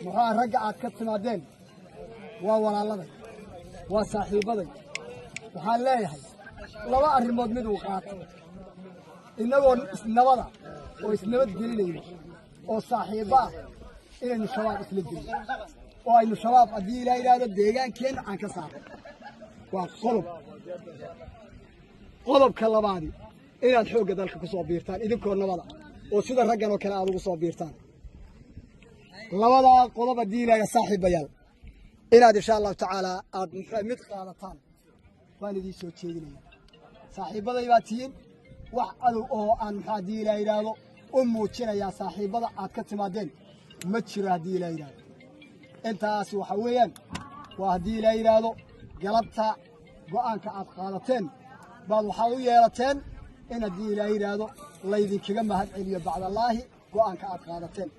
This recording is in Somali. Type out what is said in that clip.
maxaa ragga aad ka timaadeen waa walaaladay waa saaxiibaday waxaan leeyahay laba arrimood mid uu qaato innagoo isnabada oo isnabad gelinayno oo saaxiiba ah inaynu shabaab isla gelino oo aynu shabaab haddii ilaa yidhaahdo deegaankeenna aan ka saarno waa qodobka labaadi inaad xoogga dalka ku soo biirtaan idinkoo nabada oo sida raggan oo kale aad ugu soo biirtaan labadaa qodob haddii ilaahay saaxiibayaal inaad insha allahu tacaala aad mid qaadataan waan idiin soo jeedinaya saaxiibaday baa tihiin wax cadow oo aan maxaa haddii ilaa yidhaahdo u muujinayaa saaxiibada aad ka timaadeen ma jiro haddii ilaa yidhaahdo intaas waxa weeyaan waa haddii ilaa yidhaahdo galabta go'aanka aad qaadateen baad waxaad u yeelateen in haddii ilaa yidhaahdo laydinkaga mahad celiyo bacdallaahi go'aanka aad qaadateen